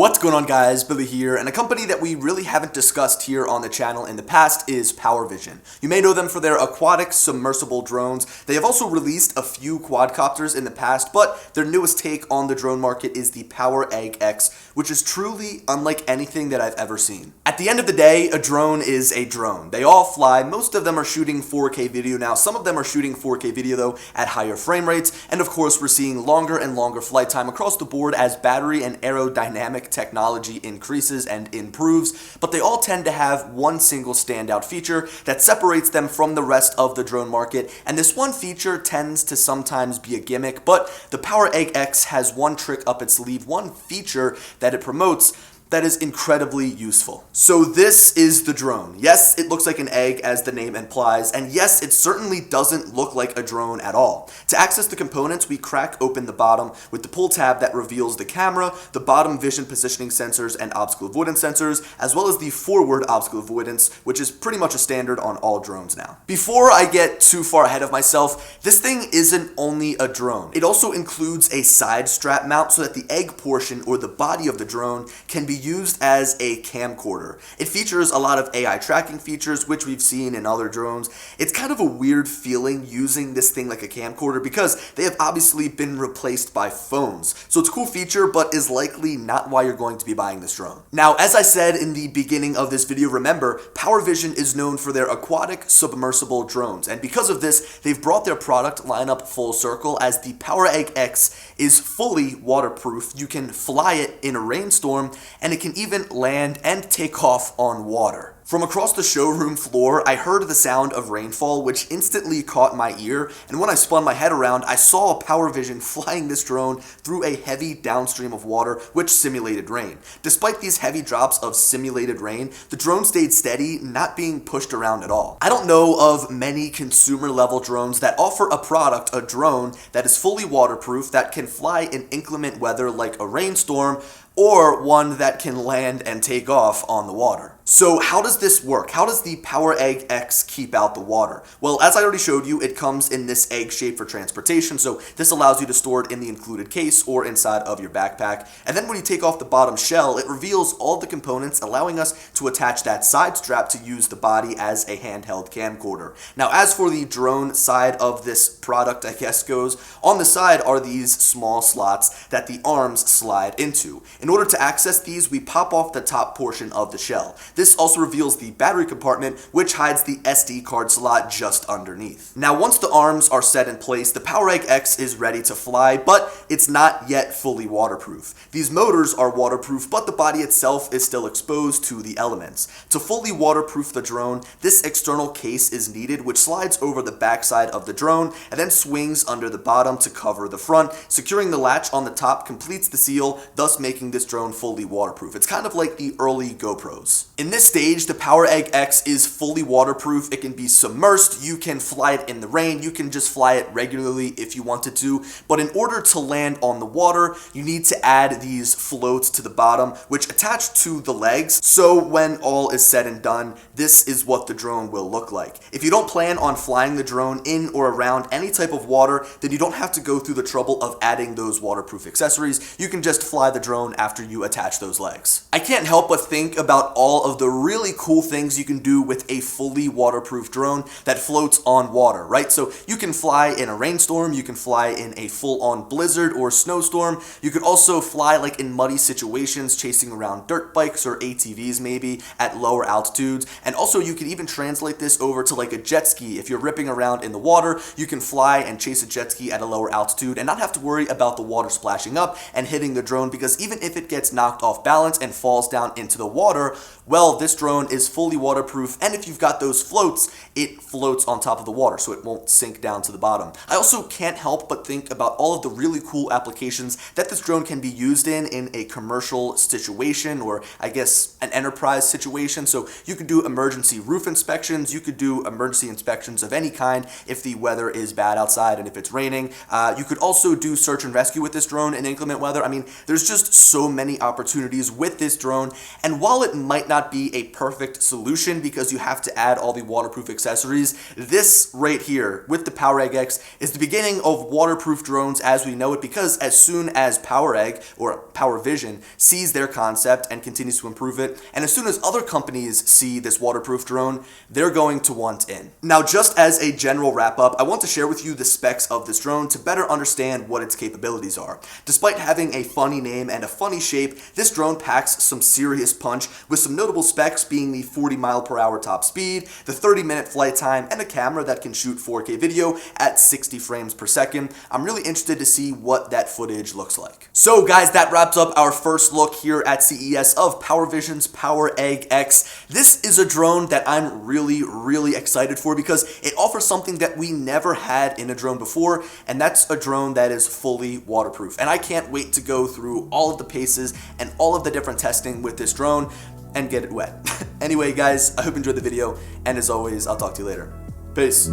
What's going on, guys? Billy here, and a company that we really haven't discussed here on the channel in the past is PowerVision. You may know them for their aquatic submersible drones. They have also released a few quadcopters in the past, but their newest take on the drone market is the PowerEgg X, which is truly unlike anything that I've ever seen. At the end of the day, a drone is a drone. They all fly. Most of them are shooting 4K video now. Some of them are shooting 4K video, though, at higher frame rates, and of course, we're seeing longer and longer flight time across the board as battery and aerodynamic technology increases and improves, but they all tend to have one single standout feature that separates them from the rest of the drone market, and this one feature tends to sometimes be a gimmick, but the PowerEgg X has one trick up its sleeve, one feature that it promotes that is incredibly useful. So this is the drone. Yes, it looks like an egg as the name implies, and yes, it certainly doesn't look like a drone at all. To access the components, we crack open the bottom with the pull tab that reveals the camera, the bottom vision positioning sensors and obstacle avoidance sensors, as well as the forward obstacle avoidance, which is pretty much a standard on all drones now. Before I get too far ahead of myself, this thing isn't only a drone. It also includes a side strap mount so that the egg portion or the body of the drone can be used as a camcorder. It features a lot of AI tracking features, which we've seen in other drones. It's kind of a weird feeling using this thing like a camcorder because they have obviously been replaced by phones. So it's a cool feature, but is likely not why you're going to be buying this drone. Now, as I said in the beginning of this video, remember, PowerVision is known for their aquatic submersible drones. And because of this, they've brought their product lineup full circle as the PowerEgg X is fully waterproof. You can fly it in a rainstorm, and it can even land and take off on water. From across the showroom floor, I heard the sound of rainfall, which instantly caught my ear, and when I spun my head around, I saw PowerVision flying this drone through a heavy downstream of water, which simulated rain. Despite these heavy drops of simulated rain, the drone stayed steady, not being pushed around at all. I don't know of many consumer-level drones that offer a product, a drone, that is fully waterproof, that can fly in inclement weather like a rainstorm, or one that can land and take off on the water. So how does this work? How does the PowerEgg X keep out the water? Well, as I already showed you, it comes in this egg shape for transportation, so this allows you to store it in the included case or inside of your backpack. And then when you take off the bottom shell, it reveals all the components, allowing us to attach that side strap to use the body as a handheld camcorder. Now, as for the drone side of this product, I guess goes, on the side are these small slots that the arms slide into. In order to access these, we pop off the top portion of the shell. This also reveals the battery compartment, which hides the SD card slot just underneath. Now, once the arms are set in place, the PowerEgg X is ready to fly, but it's not yet fully waterproof. These motors are waterproof, but the body itself is still exposed to the elements. To fully waterproof the drone, this external case is needed, which slides over the backside of the drone and then swings under the bottom to cover the front. Securing the latch on the top completes the seal, thus making this drone fully waterproof. It's kind of like the early GoPros. In this stage, the PowerEgg X is fully waterproof. It can be submersed, you can fly it in the rain, you can just fly it regularly if you wanted to, but in order to land on the water, you need to add these floats to the bottom, which attach to the legs, so when all is said and done, this is what the drone will look like. If you don't plan on flying the drone in or around any type of water, then you don't have to go through the trouble of adding those waterproof accessories. You can just fly the drone after you attach those legs. I can't help but think about all of the really cool things you can do with a fully waterproof drone that floats on water, right? So you can fly in a rainstorm, you can fly in a full-on blizzard or snowstorm, you could also fly like in muddy situations, chasing around dirt bikes or ATVs maybe at lower altitudes, and also you can even translate this over to like a jet ski. If you're ripping around in the water, you can fly and chase a jet ski at a lower altitude and not have to worry about the water splashing up and hitting the drone, because even if it gets knocked off balance and falls down into the water, well, this drone is fully waterproof, and if you've got those floats, it floats on top of the water, so it won't sink down to the bottom. I also can't help but think about all of the really cool applications that this drone can be used in a commercial situation, or I guess an enterprise situation. So you could do emergency roof inspections, you could do emergency inspections of any kind if the weather is bad outside and if it's raining. You could also do search and rescue with this drone in inclement weather. I mean, there's just so many opportunities with this drone, and while it might not not be a perfect solution because you have to add all the waterproof accessories. This right here with the PowerEgg X is the beginning of waterproof drones as we know it, because as soon as PowerEgg or PowerVision sees their concept and continues to improve it, and as soon as other companies see this waterproof drone, they're going to want in. Now, just as a general wrap up, I want to share with you the specs of this drone to better understand what its capabilities are. Despite having a funny name and a funny shape, this drone packs some serious punch, with some notable specs being the 40-mile-per-hour top speed, the 30-minute flight time, and a camera that can shoot 4K video at 60 frames per second. I'm really interested to see what that footage looks like. So guys, that wraps up our first look here at CES of PowerVision's PowerEgg X. This is a drone that I'm really excited for because it offers something that we never had in a drone before, and that's a drone that is fully waterproof. And I can't wait to go through all of the paces and all of the different testing with this drone and get it wet. Anyway guys, I hope you enjoyed the video, and as always, I'll talk to you later. Peace.